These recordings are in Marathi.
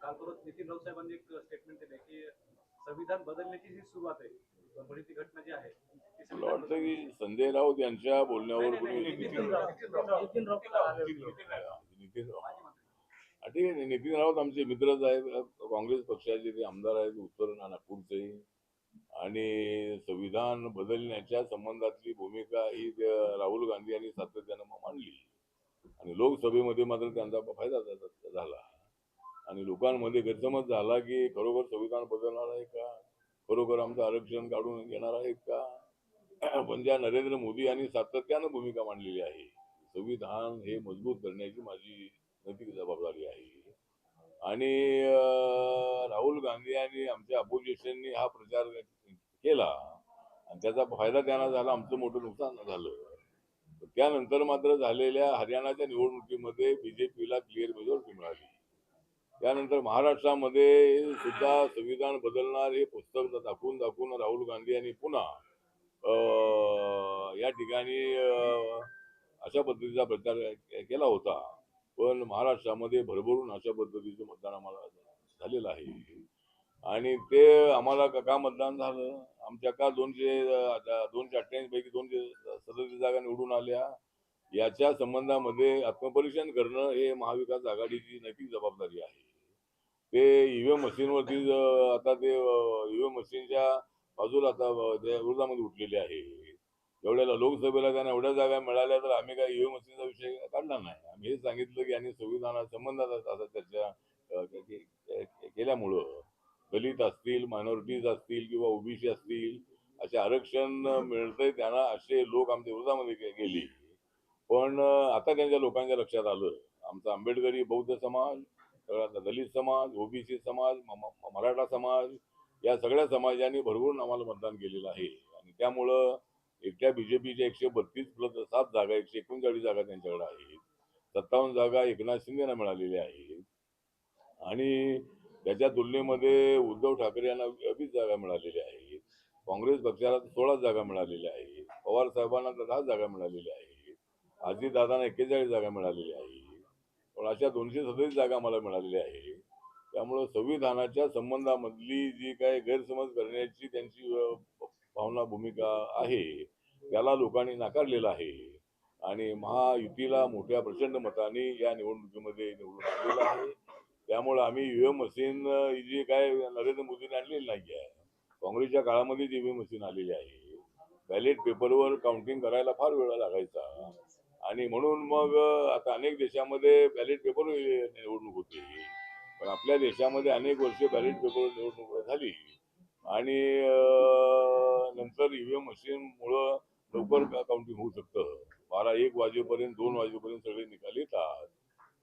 काल परत नितीन राऊत साहेबांनी एक स्टेटमेंट दिले की संविधान बदलण्याची जी सुरुवात आहे, परभणी ती घटना जी आहे ती मला संविधान वाटतं की बदलण्याची. संजय राऊत यांच्या बोलण्यावर नाही कोणी नाही नितीन राऊत नितीन राऊत नितीन राऊत माजी मंत्री. ठीक आहे. नितीन राऊत आमचे मित्रच आहेत, काँग्रेस पक्षाचे ते आमदार आहेत उत्तर नागपूरचे. आणि संविधान बदलण्याच्या संबंधातली भूमिका ही राहुल गांधी यांनी सातत्यानं मांडली आणि लोकसभेमध्ये मात्र त्यांचा फायदा झाला आणि लोकांमध्ये गैरसमज झाला की खरोखर संविधान बदलणार आहे का, खरोखर आमचं आरक्षण काढून घेणार आहे का. पण ज्या नरेंद्र मोदी यांनी सातत्यानं भूमिका मांडलेली आहे, संविधान हे मजबूत करण्याची माझी नैतिक जबाबदारी आहे. आणि राहुल गांधी आणि आमच्या अपोजिशननी हा प्रचार केला आणि त्याचा फायदा त्यांना झाला, आमचं मोठं नुकसान झालं. त्यानंतर मात्र झालेल्या हरियाणाच्या निवडणुकीमध्ये बीजेपीला क्लिअर मेजॉरिटी मिळाली. त्यानंतर महाराष्ट्रामध्ये सुद्धा संविधान बदलणार हे पुस्तक दाखवून दाखवून राहुल गांधी यांनी पुन्हा या ठिकाणी अशा पद्धतीचा प्रचार केला होता. पण महाराष्ट्रामध्ये भरभरून अशा पद्धतीचं मतदान आम्हाला झालेलं आहे. आणि ते आम्हाला का मतदान झालं, आमच्या का 288 पैकी 237 जागा निवडून आल्या, याच्या संबंधामध्ये आत्मपरीक्षण करणं हे महाविकास आघाडीची नैतिक जबाबदारी आहे. ते ईव्हीएम मशीनवरती आता ते ईव्हीएम मशीनच्या बाजूला आता त्या विरोधामध्ये उठलेले आहे. एवढ्याला लोकसभेला त्यांना एवढ्या जागा मिळाल्या तर आम्ही काय ईव्हीएम मशीनचा विषय काढला नाही. आम्ही हे सांगितलं की यांनी संविधाना संबंधात आता चर्चा केल्यामुळं दलित असतील, मायनॉरिटीज असतील किंवा ओबीसी असतील, असे आरक्षण मिळतंय त्यांना, असे लोक आमच्या विरोधामध्ये गेली. पण आता त्यांच्या लोकांच्या लक्षात आलं, आमचा आंबेडकरी बौद्ध समाज, दलित समाज, ओबीसी समाज, मराठा समाज, या सगळ्या समाजाने भरभरून आम्हाला मतदान केलेलं आहे. आणि त्यामुळं एकट्या बीजेपीच्या 132 प्लस 7 जागा, 139 जागा त्यांच्याकडे आहेत. 57 जागा एकनाथ शिंदेना मिळालेल्या आहेत. आणि त्याच्या तुलनेमध्ये उद्धव ठाकरे यांना 20 जागा मिळालेल्या आहेत. काँग्रेस पक्षाला 16 जागा मिळालेल्या आहेत. पवार साहेबांना 10 जागा मिळालेल्या आहेत. अजितदादांना 41 जागा मिळालेल्या आहेत. पण अशा 237 जागा मला मिळालेल्या आहे. त्यामुळं संविधानाच्या संबंधामधली जी काही गैरसमज करण्याची त्यांची भावना भूमिका आहे, त्याला लोकांनी नाकारलेलं आहे. आणि महायुतीला मोठ्या प्रचंड मताने या निवडणुकीमध्ये निवडून आणलेलं आहे. त्यामुळे आम्ही ईव्हीएम मशीन जी काय नरेंद्र मोदींनी आणलेली नाही आहे, काँग्रेसच्या काळामध्ये ईव्हीएम मशीन आलेली आहे. बॅलेट पेपरवर काउंटिंग करायला फार वेळ लागायचा आणि म्हणून मग आता अनेक देशामध्ये बॅलेट पेपर निवडणूक होती. पण आपल्या देशामध्ये अनेक वर्षे बॅलेट पेपर निवडणूक झाली आणि नंतर ईव्हीएम मशीन मुळे लवकर काउंटिंग होऊ शकतं. 12-1 वाजेपर्यंत, 2 वाजेपर्यंत सगळे निकाल येतात.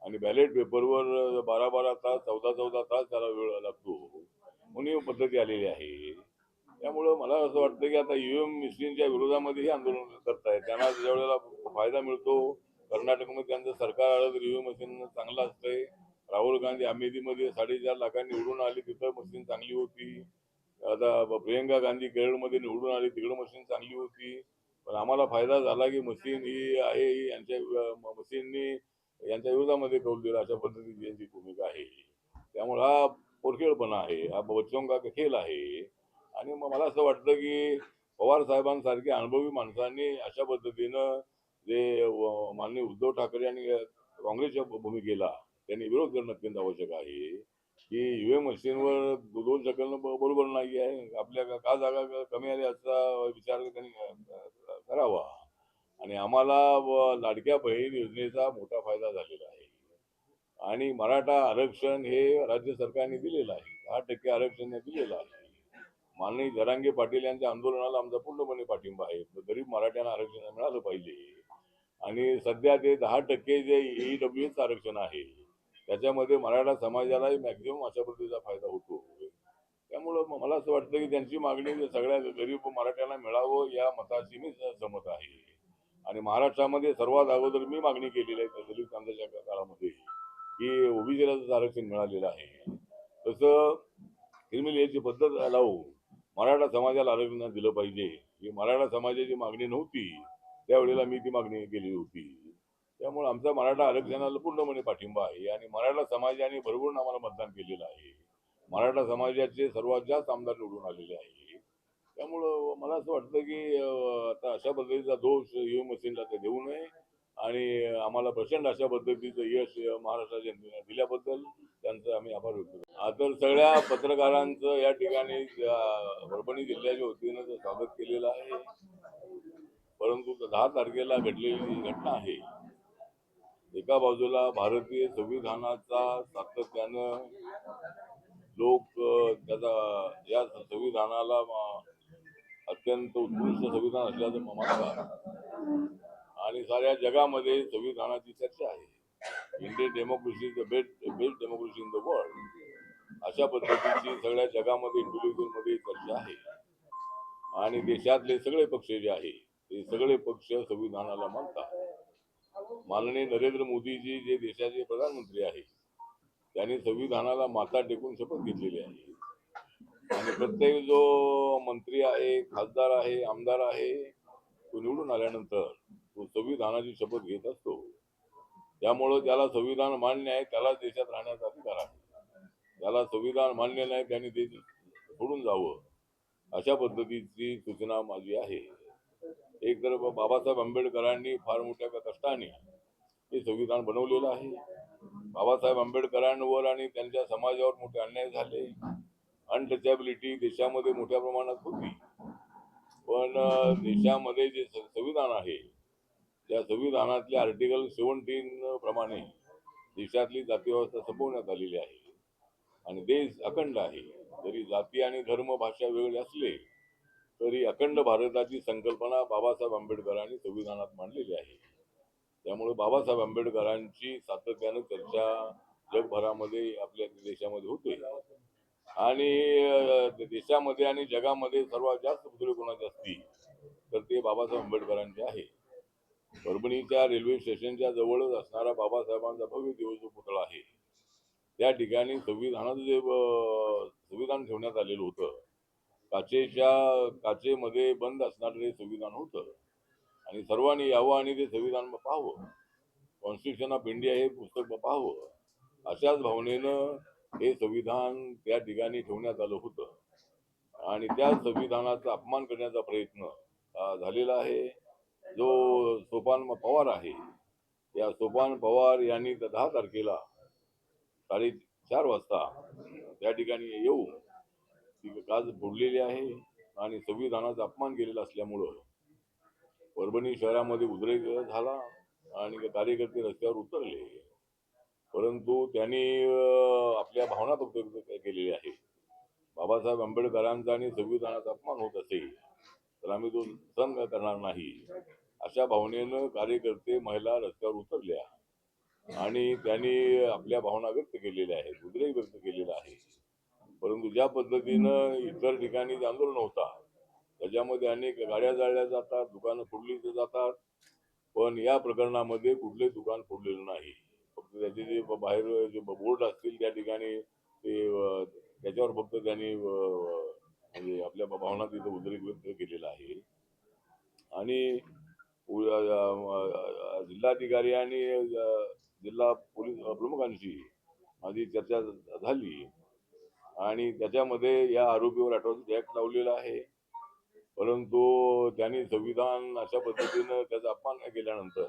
आणि बॅलेट पेपरवर 12-12 तास, 14-14 तास त्याला वेळ लागतो, म्हणून ही पद्धती आलेली आहे. त्यामुळं मला असं वाटतं की आता ईव्हीएम मशीनच्या विरोधामध्ये हे आंदोलन करतायत. त्यांना ज्या वेळेला फायदा मिळतो, कर्नाटकमध्ये त्यांचं सरकार आलं तर ईव्हीएम मशीन चांगलं असतंय. राहुल गांधी अमेठीमध्ये 4.5 लाखांनी निवडून आली, तिथं मशीन चांगली होती. आता प्रियंका गांधी केरळमध्ये निवडून आली, तिकडं मशीन चांगली होती. पण आम्हाला फायदा झाला की मशीन ही आहे, ही यांच्या मशीननी यांच्या विरोधामध्ये कौल दिला, अशा पद्धतीची यांची भूमिका आहे. त्यामुळे हा पोरखेळपणा आहे, हा बच्चों का खेळ आहे. आणि मग मला असं वाटतं की पवार साहेबांसारख्या अनुभवी माणसांनी अशा पद्धतीनं जे माननीय उद्धव ठाकरे आणि काँग्रेसच्या भूमिकेला त्यांनी विरोध करणं अत्यंत आवश्यक आहे. की ईव्हीएम मशीनवर 2 ढकलणं बरोबर नाही आहे. आपल्या का जागा कमी आल्या याचा विचार त्यांनी करावा. आणि आम्हाला लाडक्या बहीण योजनेचा मोठा फायदा झालेला आहे. आणि मराठा आरक्षण हे राज्य सरकारने दिलेलं आहे, 10% आरक्षण दिलेलं आहे. माननीय जरांगे पाटील यांच्या आंदोलनाला आमचा पूर्णपणे पाठिंबा आहे. गरीब मराठ्यांना आरक्षण मिळालं पाहिजे. आणि सध्या ते 10% जे ईडब्ल्यूएस आरक्षण आहे, त्याच्यामध्ये मराठा समाजालाही मॅक्झिमम अशा पद्धतीचा फायदा होतो. त्यामुळं मला असं वाटतं की त्यांची मागणी सगळ्या गरीब मराठ्यांना मिळावं, या मताशी मी सहमत आहे. आणि महाराष्ट्रामध्ये सर्वात अगोदर मी मागणी केलेली आहे दलित कांद्याच्या काळामध्ये की ओबीसीला आरक्षण मिळालेलं आहे, तसं क्रिमिनल पद्धत लावून मराठा समाजाला आरक्षण दिलं पाहिजे. ही मराठा समाजाची मागणी नव्हती, त्यावेळेला मी ती मागणी केली होती. त्यामुळे आमचा मराठा आरक्षणाला पूर्णपणे पाठिंबा आहे आणि मराठा समाजाने भरभरून आम्हाला मतदान केलेलं आहे. मराठा समाजाचे सर्वात जास्त आमदार निवडून आलेले आहे. त्यामुळं मला असं वाटतं की आता अशा पद्धतीचा दोष ईव्हीएम मशीनला ते देऊ नये आणि आम्हाला प्रचंड अशा पद्धतीचं यश महाराष्ट्राच्या जनतेने दिल्याबद्दल त्यांचं आम्ही आभार व्यक्त करतो. आता सगळ्या पत्रकारांचं या ठिकाणी परभणी जिल्ह्याच्या वतीनं ते स्वागत केलेलं आहे. परंतु 10 तारखेला घडलेली घटना आहे. एका बाजूला भारतीय संविधानाचा सातत्यानं लोक त्याचा या संविधानाला अत्यंत उत्कृष्ट संविधान असल्याचं मानतात आणि साऱ्या जगामध्ये संविधानाची चर्चा आहे. Indian democracy is the best democracy in the world अशा पद्धतीची सगळ्या जगामध्ये इंटेलिजन्स मध्ये चर्चा आहे. आणि देशातले सगळे पक्ष जे आहे ते सगळे पक्ष संविधानाला मानतात. माननीय नरेंद्र मोदीजी जे देशाचे प्रधानमंत्री आहेत त्यांनी संविधानाला माथा टेकून शपथ घेतलेली आहे आणि प्रत्येक जो मंत्री आहे, खासदार आहे, आमदार आहे तो निवडून आल्यानंतर तो संविधानाची शपथ घेत असतो. त्यामुळं ज्याला संविधान मान्य आहे त्यालाच देशात राहण्याचा अधिकार आहे. ज्याला संविधान मान्य नाही त्यांनी ते सोडून जावं अशा पद्धतीची सूचना माझी आहे. एक तर बाबासाहेब आंबेडकरांनी फार मोठ्या कष्टाने हे संविधान बनवलेलं आहे. बाबासाहेब आंबेडकरांवर आणि त्यांच्या समाजावर मोठे अन्याय झाले. अनटचॅबिलिटी देशामध्ये मोठ्या प्रमाणात होती. पण देशामध्ये जे संविधान आहे त्या संविधानातल्या आर्टिकल 17 प्रमाणे देशातली जातीव्यवस्था संपवण्यात आलेली आहे आणि देश अखंड आहे. जरी जाती आणि धर्म भाषा वेगळे असले तरी अखंड भारताची संकल्पना बाबासाहेब आंबेडकरांनी संविधानात मांडलेली आहे. त्यामुळे बाबासाहेब आंबेडकरांची सातत्यानं चर्चा जगभरामध्ये आपल्या देशामध्ये होते आणि देशामध्ये आणि जगामध्ये सर्वात जास्त पुतळे कोणाचे असतील तर ते बाबासाहेब आंबेडकरांचे आहे. परभणीच्या रेल्वे स्टेशनच्या जवळच असणारा बाबासाहेबांचा भव्य देऊळचा पुतळा आहे. त्या ठिकाणी संविधानाचं जे संविधान ठेवण्यात आलेलं होतं काचेमध्ये बंद असणारं हे संविधान होतं आणि सर्वांनी यावं आणि ते संविधान पाहावं. कॉन्स्टिट्यूशन ऑफ इंडिया हे पुस्तक पाहावं अशाच भावनेनं हे संविधान त्या ठिकाणी ठेवण्यात आलं होतं आणि त्या संविधानाचा अपमान करण्याचा प्रयत्न झालेला आहे. जो सोपान पवार आहे या सोपान पवार यांनी 10 तारखेला 4:30 वाजता त्या ठिकाणी येऊन ती काच फोडलेली आहे आणि संविधानाचा अपमान केलेला असल्यामुळं परभणी शहरामध्ये उद्रेक झाला आणि कार्यकर्ते रस्त्यावर उतरले. परंतु त्यांनी आपल्या भावना फक्त व्यक्त केलेल्या आहे. बाबासाहेब आंबेडकरांचा आणि संविधानाचा अपमान होत असेल तर आम्ही तो सहन करणार नाही अशा भावनेनं कार्यकर्ते महिला रस्त्यावर उतरल्या आणि त्यांनी आपल्या भावना व्यक्त केलेल्या आहेत, उद्रेक व्यक्त केलेला आहे. परंतु ज्या पद्धतीनं इतर ठिकाणी जे आंदोलन होता त्याच्यामध्ये अनेक गाड्या जाळल्या जातात, दुकानं फोडली जातात, पण या प्रकरणामध्ये कुठले दुकान फोडलेलं नाही. फक्त त्याचे जे बाहेर जे बोर्ड असतील त्या ठिकाणी ते त्याच्यावर फक्त त्यांनी म्हणजे आपल्या भावना तिथे उद्रेक व्यक्त केलेला आहे आणि जिल्हाधिकारी आणि जिल्हा पोलीस प्रमुखांशी माझी चर्चा झाली आणि त्याच्यामध्ये या आरोपीवर अटॉर्सिटी ऍक्ट लावलेला आहे. परंतु त्यांनी संविधान अशा पद्धतीनं त्याचा अपमान केल्यानंतर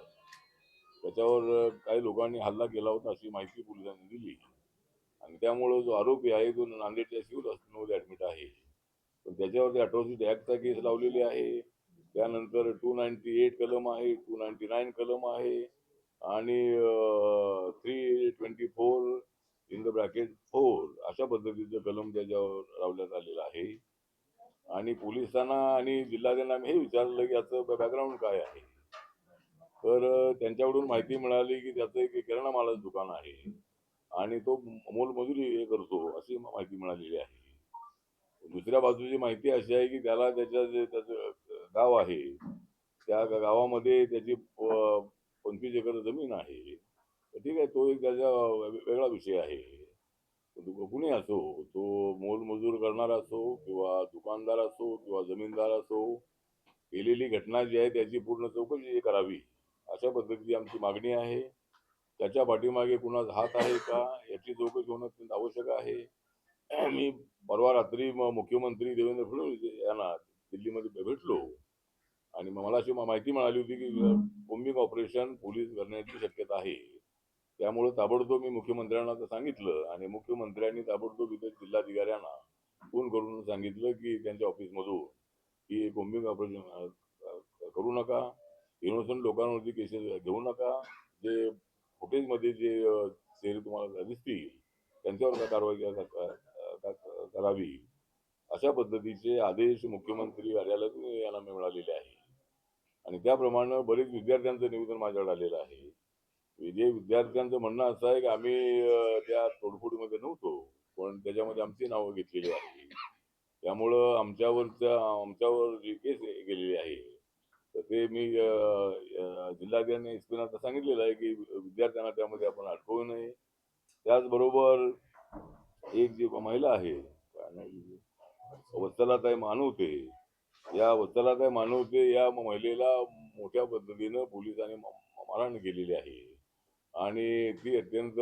त्याच्यावर काही लोकांनी हल्ला केला होता अशी माहिती पोलिसांनी दिली आणि त्यामुळे जो आरोपी आहे तो नांदेडच्या सिव्हिल हॉस्पिटलमध्ये ऍडमिट आहे. पण त्याच्यावरती अट्रॉसिटी ऍक्टचा केस लावलेली आहे. त्यानंतर 298 कलम आहे, 299 कलम आहे आणि 324 इन द ब्रॅकेट 4 अशा पद्धतीचं कलम त्याच्यावर लावण्यात आलेलं आहे. आणि पोलिसांना आणि जिल्हाधिकाऱ्यांना हे विचारलं की याचं बॅकग्राऊंड काय आहे. तर त्यांच्याकडून माहिती मिळाली की त्याचं एक किराणा मालाचं दुकान आहे आणि तो मोलमजुरी करतो अशी माहिती मिळालेली आहे. दुसऱ्या बाजूची माहिती अशी आहे की त्याला त्याचं गाव आहे त्या गावामध्ये त्याची 25 एकर जमीन आहे. तर ठीक आहे, तो एक त्याचा वेगळा विषय आहे. कुणी असो, तो मोलमजूर करणारा असो किंवा दुकानदार असो किंवा जमीनदार असो, केलेली घटना जी आहे त्याची पूर्ण चौकशी करावी अशा पद्धतीची आमची मागणी आहे. त्याच्या पाठीमागे कुणाचा हात आहे का याची चौकशी होणं अत्यंत आवश्यक आहे. मी परवा रात्री मुख्यमंत्री देवेंद्र फडणवीस यांना दिल्लीमध्ये भेटलो आणि मग मला अशी माहिती मिळाली होती की कोम्बिंग ऑपरेशन पोलीस करण्याची शक्यता आहे. त्यामुळे ताबडतोब मी मुख्यमंत्र्यांना तर सांगितलं आणि मुख्यमंत्र्यांनी ताबडतोब इथे जिल्हाधिकाऱ्यांना फोन करून सांगितलं की त्यांच्या ऑफिसमधून की कोम्बिंग ऑपरेशन करू नका, इनोसंट लोकांवरती केसेस घेऊ नका, जे फुटेजमध्ये जे चेहरे तुम्हाला दिसतील त्यांच्यावर कारवाई करावी, अशा पद्धतीचे आदेश मुख्यमंत्री कार्यालयातून यांना मिळालेले आहे. आणि त्याप्रमाणे बरेच विद्यार्थ्यांचं निवेदन माझ्याकडे आलेलं आहे. जे विद्यार्थ्यांचं म्हणणं असं आहे की आम्ही त्या तोडफोडीमध्ये नव्हतो, पण त्याच्यामध्ये आमची नावं घेतलेली आहे. त्यामुळं आमच्यावर जी केस गेलेली आहे तर ते मी जिल्हाधिकारी एसपीना सांगितलेलं आहे की विद्यार्थ्यांना त्यामध्ये आपण अडकवू नये. त्याचबरोबर एक जी महिला आहे काय नाही, वत्सलाताई मानवते, या वत्सलाताई मानवते या महिलेला मोठ्या पद्धतीनं पोलिसांनी मारहाण केलेली आहे आणि ती अत्यंत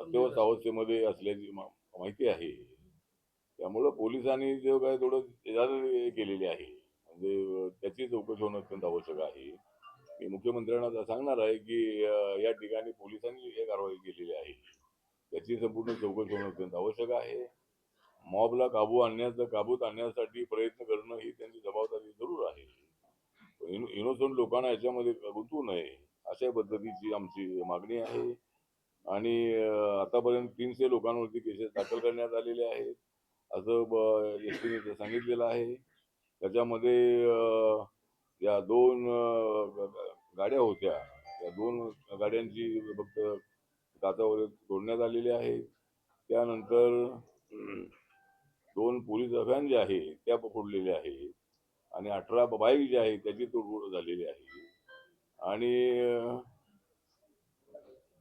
अत्यवस्थ अवस्थेमध्ये असल्याची माहिती आहे. त्यामुळं पोलिसांनी जो काय थोडं केलेली आहे म्हणजे त्याची चौकशी होणं अत्यंत आवश्यक आहे. मी मुख्यमंत्र्यांना सांगणार आहे की या ठिकाणी पोलिसांनी हे कारवाई केलेली आहे त्याची संपूर्ण चौकशी होणं अत्यंत आवश्यक आहे. मॉबला काबूत आणण्यासाठी प्रयत्न करणं ही त्यांची जबाबदारी जरूर आहे. इनोसंट लोकांना याच्यामध्ये गुंतवू नये अशा पद्धतीची आमची मागणी आहे. आणि आतापर्यंत 300 लोकांवरती केसेस दाखल करण्यात आलेले आहेत असं एसपीने सांगितलेलं आहे. त्याच्यामध्ये या 2 गाड्या होत्या, त्या 2 गाड्यांची फक्त काचा वगैरे तोडण्यात आलेली आहे. त्यानंतर 2 पोलीस व्हॅन जे आहे त्या फोडलेल्या आहेत आणि 18 बाईक जी आहे त्याची तोडफोड झालेली आहे आणि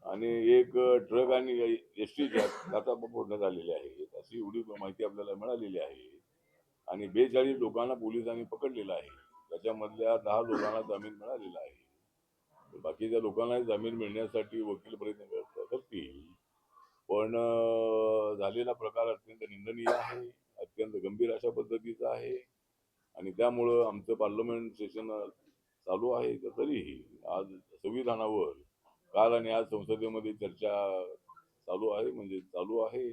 आणि एक ट्रक आणि एसटीच्या काचा फोडण्यात आलेल्या आहेत अशी एवढी माहिती आपल्याला मिळालेली आहे. आणि 42 लोकांना पोलिसांनी पकडलेलं आहे. त्याच्यामधल्या 10 लोकांना जामीन मिळालेला आहे. बाकीच्या लोकांना जामीन मिळण्यासाठी वकील प्रयत्न करतील. पण झालेला प्रकार अत्यंत निंदनीय आहे, अत्यंत गंभीर अशा पद्धतीचा आहे आणि त्यामुळं आमचं पार्लमेंट सेशन चालू आहे. तर तरीही आज संविधानावर काल आणि आज संसदेमध्ये चर्चा चालू आहे.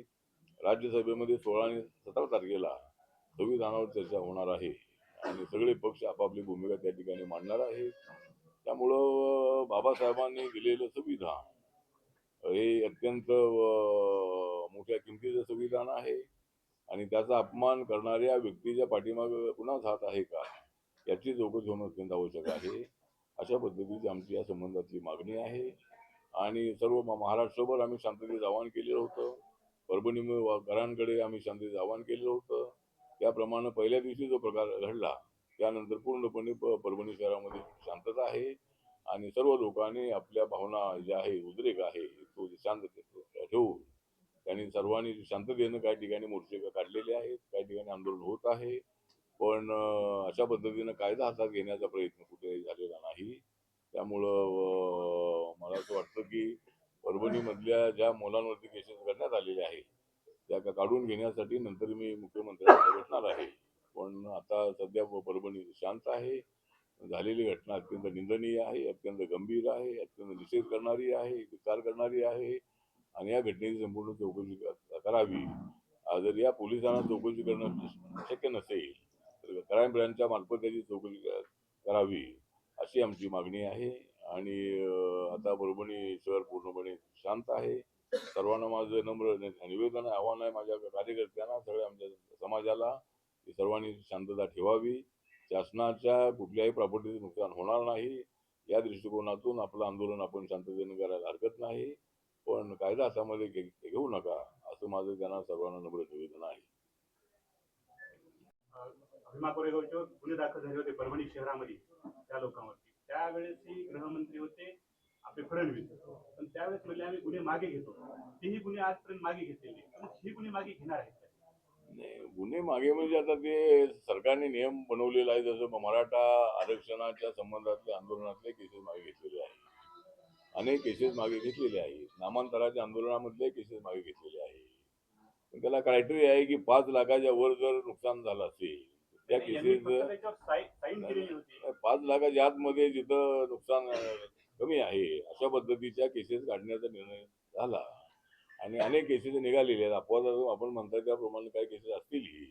राज्यसभेमध्ये 16 आणि 17 तारखेला संविधानावर चर्चा होणार आहे आणि सगळे पक्ष आपापली भूमिका त्या ठिकाणी मांडणार आहे. त्यामुळं बाबासाहेबांनी दिलेलं संविधान हे अत्यंत मोठ्या किमतीचं संविधान आहे आणि त्याचा अपमान करणाऱ्या व्यक्तीच्या पाठीमागे कुणाच हात आहे का याची चौकशी होणं अत्यंत आवश्यक आहे. अशा पद्धतीची आमची या संबंधातली मागणी आहे आणि सर्व महाराष्ट्रभर आम्ही शांततेचं आवाहन केलेलं होतं. परभणीकरांकडे आम्ही शांततेचं आवाहन केलेलं होतं. त्याप्रमाणे पहिल्या दिवशी जो प्रकार घडला त्यानंतर पूर्णपणे परभणी शहरामध्ये शांतता आहे आणि सर्व लोकांनी आपल्या भावना ज्या आहे उद्रेक आहे तो शांत ठेवून त्यांनी सर्वांनी शांततेनं काही ठिकाणी मोर्चे काढलेले आहेत, काही ठिकाणी आंदोलन होत आहे. पण अशा पद्धतीनं कायदा हातात घेण्याचा प्रयत्न कुठे झालेला नाही. त्यामुळं मला असं वाटतं की परभणीमधल्या ज्या मुलांवरती केसेस करण्यात आलेल्या आहेत त्या काढून घेण्यासाठी नंतर मी मुख्यमंत्र्यांना भेटणार आहे. पण आता सध्या परभणी शांत आहे. झालेली घटना अत्यंत निंदनीय आहे, अत्यंत गंभीर आहे, अत्यंत निषेध करणारी आहे, विचार करणारी आहे आणि या घटनेची संपूर्ण चौकशी करावी. जर या पोलिसांना चौकशी करणं शक्य नसेल तर क्राईम ब्रँचच्या मार्फत त्याची चौकशी करावी अशी आमची मागणी आहे. आणि आता परभणी शहर पूर्णपणे शांत आहे. सर्वांना माझं नम्र निवेदन आव्हान आहे माझ्या कार्यकर्त्यांना, सगळ्या आमच्या समाजाला की सर्वांनी शांतता ठेवावी. शासनाच्या कुठल्याही प्रॉपर्टीचं नुकसान होणार नाही या दृष्टिकोनातून आपलं आंदोलन आपण शांततेने करायला हरकत नाही. पण कायदा हातामध्ये घेऊ नका असं माझं त्यांना सर्वांना नम्र निवेदन आहे. भीमा कोरेगावच्यावर गुन्हे दाखल झाले होते परभणी शहरामध्ये त्या लोकांवरती. त्यावेळेसही गृहमंत्री होते आपले फडणवीस, पण त्यावेळेस म्हणजे आम्ही गुन्हे मागे घेतो. तेही गुन्हे आजपर्यंत मागे घेतलेले, पण हे गुन्हे मागे घेणार आहेत. नाही, गुन्हे मागे म्हणजे आता ते सरकारने नियम बनवलेला आहे, जसं मराठा आरक्षणाच्या संबंधातले आंदोलनातले केसेस मागे घेतलेले आहे. अनेक केसेस मागे घेतलेले आहेत. नामांतराच्या आंदोलनामधले केसेस मागे घेतलेले आहे. पण त्याला क्रायटेरिया आहे की 5 लाखाच्या वर जर नुकसान झालं असेल त्या यांनी फक्त केसेस, त्याच्यावर साईन केलेली होती. 5 लाखाच्या आतमध्ये जिथं नुकसान कमी आहे अशा पद्धतीच्या केसेस काढण्याचा निर्णय झाला. आणि अनेक केसेस निघालेले आहेत. अपवादात्मक आपण म्हणता त्याप्रमाणे काही केसेस असतीलही.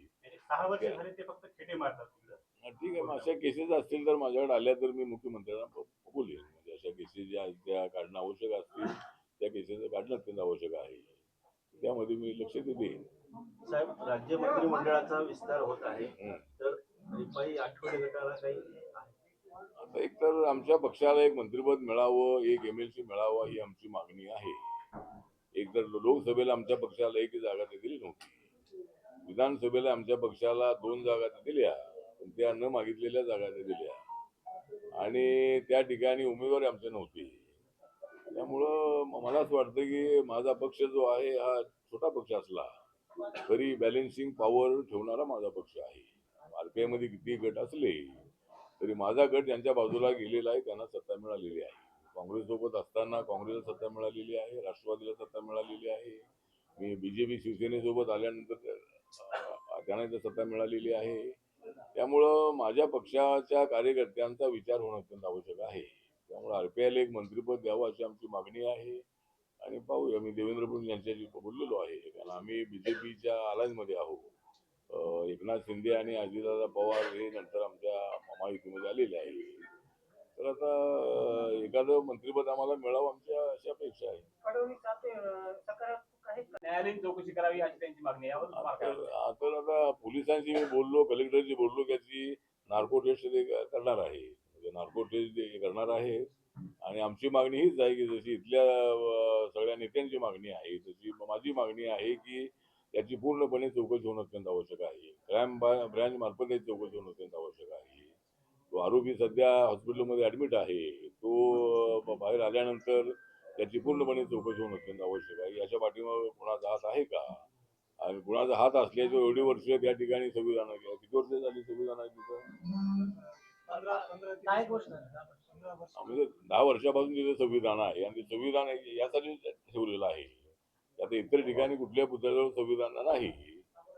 6 वर्ष झाले ते फक्त खेटे मारतात तिकडं. ठीक आहे, मग अशा केसेस असतील तर माझ्याकडे आल्या तर मी मुख्यमंत्र्यांना बोलेन. म्हणजे अशा केसेस ज्या त्या काढणं आवश्यक असतील त्या केसेस काढणं अत्यंत आवश्यक आहे. त्यामध्ये मी लक्ष देईन. साहेब, राज्य मंत्रिमंडळाचा विस्तार होत आहे, हं. तर रिपाई आठवडे गटाला काही आता एक तर आमच्या पक्षाला एक मंत्रिपद मिळावं, एक MLC मिळावं ही आमची मागणी आहे. एक तर लोकसभेला आमच्या पक्षाला एक जागा ते दिली नव्हती. विधानसभेला आमच्या पक्षाला 2 जागा ते दिल्या, पण त्या न मागितलेल्या जागा ते दिल्या. आणि त्या ठिकाणी उमेदवारी आमचे नव्हती. त्यामुळं मला असं वाटतं की माझा पक्ष जो आहे हा छोटा पक्ष असला तरी बॅलेन्सिंग पॉवर ठेवणारा माझा पक्ष आहे. RPI मध्ये किती गट असले तरी माझा गट ज्यांच्या बाजूला गेलेला आहे त्यांना सत्ता मिळालेली आहे. काँग्रेस सोबत असताना काँग्रेसला सत्ता मिळालेली आहे, राष्ट्रवादीला सत्ता मिळालेली आहे. मी BJP शिवसेनेसोबत आल्यानंतर त्यांना इथं सत्ता मिळालेली आहे. त्यामुळं माझ्या पक्षाच्या कार्यकर्त्यांचा विचार होणं अत्यंत आवश्यक आहे. त्यामुळे RPIला एक मंत्रिपद द्यावं अशी आमची मागणी आहे. आणि पाहूया, मी देवेंद्र फडणवीस यांच्याशी बोललेलो आहे, कारण आम्ही BJPच्या अलायन्समध्ये आहोत. एकनाथ शिंदे आणि अजितदादा पवार हे नंतर आमच्या महायुतीमध्ये आलेले आहे. तर आता एखादं मंत्रिपद आम्हाला मिळावं आमच्या अशी अपेक्षा आहे. न्यायालयीन चौकशी करावी अशी त्यांची मागणी आहे. यावर तुम्हाला काय वाटतं? तर आता पोलिसांशी मी बोललो, कलेक्टरशी बोललो, त्याची नार्को टेस्ट ते करणार आहे, म्हणजे नार्को टेस्ट ते करणार आहे. आणि आमची मागणी हीच आहे की जशी इथल्या सगळ्या नेत्यांची मागणी आहे तशी माझी मागणी आहे की त्याची पूर्णपणे चौकशी होणं अत्यंत आवश्यक आहे. क्राईम ब्रँच मार्फत त्याची चौकशी होणं अत्यंत आवश्यक आहे. तो आरोपी सध्या हॉस्पिटलमध्ये ऍडमिट आहे. तो बाहेर आल्यानंतर त्याची पूर्णपणे चौकशी होणं अत्यंत आवश्यक आहे. याच्या पाठीमागे कुणाचा हात आहे का, आणि कुणाचा हात असल्याचे एवढी वर्ष त्या ठिकाणी संविधान आहे. किती वर्ष झाली संविधान आहे तिथं? म्हणजे 10 वर्षापासून तिथे संविधान आहे, आणि ते संविधान यासाठी ठेवलेलं आहे. आता इतर ठिकाणी कुठल्या पुतळ्याजवळ संविधान नाही,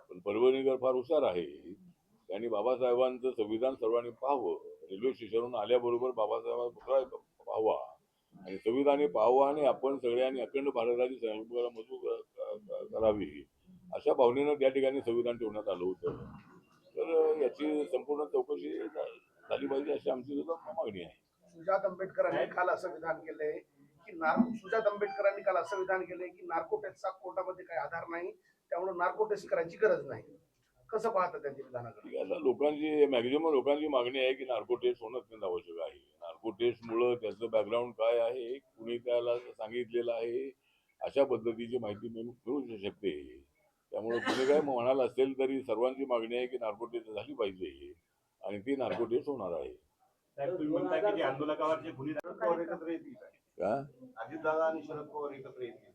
पण परभणीकर फार हुशार आहे. त्यांनी बाबासाहेबांचं संविधान सर्वांनी पाहावं. रेल्वे स्टेशनवरून आल्याबरोबर बाबासाहेबांचा पुतळा पाहावा आणि संविधान पाहावं, आणि आपण सगळ्यांनी अखंड भारताची संकल्पना मजबूत करावी अशा भावनेनं त्या ठिकाणी संविधान ठेवण्यात आलं होतं. तर याची संपूर्ण चौकशी झाली पाहिजे अशी आमची सुद्धा मागणी आहे. सुजात आंबेडकरांनी काल असं विधान केलंय की सुजात आंबेडकरांनी काल असं विधान केलंय की नार्को टेस्टचा कोर्टामध्ये काही आधार नाही, त्यामुळे नार्को टेस्ट करायची गरज नाही. कसं पाहता त्यांच्या विधानाकडे? आता लोकांची मॅक्झिमम लोकांची मागणी आहे की नार्को टेस्ट होणं अत्यंत आवश्यक आहे. नार्को टेस्टमुळं त्याचं बॅकग्राऊंड काय आहे, कुणी त्याला सांगितलेलं आहे, अशा पद्धतीची माहिती मिळू शकते. त्यामुळे कुणी काय म्हणाल असेल तरी सर्वांची मागणी आहे की नार्को टेस्ट झाली पाहिजे, आणि ती नार्को टेस्ट होणार आहे. साहेब, तुम्ही म्हणता की जे आंदोलकावर जे गुन्हे पवार एकत्र येतील का अजितदादा आणि शरद पवार एकत्र येतील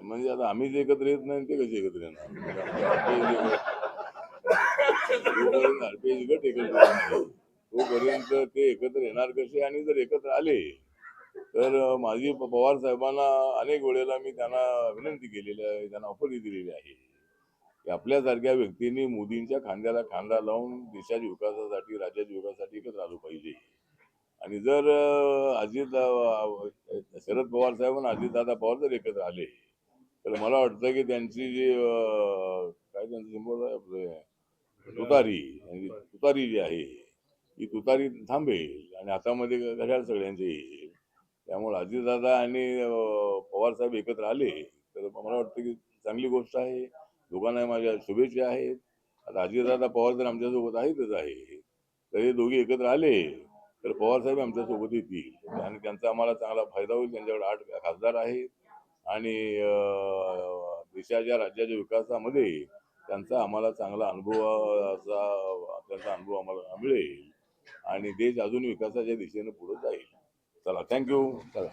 म्हणजे आता आम्हीच एकत्र येत नाही ते कसे एकत्र येणार? RPI गट एकत्र येत नाही तोपर्यंत ते एकत्र येणार कसे? आणि जर एकत्र आले तर माझी पवार साहेबांना अनेक वेळेला मी त्यांना विनंती केलेली आहे, त्यांना ऑफरही दिलेली आहे की आपल्यासारख्या व्यक्तींनी मोदींच्या खांद्याला खांदा लावून देशाच्या विकासासाठी, राज्याच्या विकासासाठी एकत्र आलो पाहिजे. आणि जर शरद पवार साहेब आणि अजितदादा पवार जर एकत्र आले तर मला वाटतं की त्यांची जी काय त्यांचं सिंबल आहे आपले तुतारी जी आहे ही तुतारी थांबेल आणि हातामध्ये घड्याळ सगळ्यांचे येईल. त्यामुळे अजितदादा आणि पवार साहेब एकत्र आले तर मला वाटतं की चांगली गोष्ट आहे. दोघांना माझ्या शुभेच्छा आहेत. आता अजितदादा पवार तर आमच्यासोबत आहेतच आहे, तर हे दोघे एकत्र आले तर पवार साहेब आमच्यासोबत येतील आणि त्यांचा आम्हाला चांगला फायदा होईल. त्यांच्याकडे 8 खासदार आहेत आणि देशाच्या राज्याच्या विकासामध्ये त्यांचा आम्हाला चांगला त्यांचा अनुभव आम्हाला मिळेल आणि देश अजून विकासाच्या दिशेने पुढे जाईल. चला, थँक्यू. चला.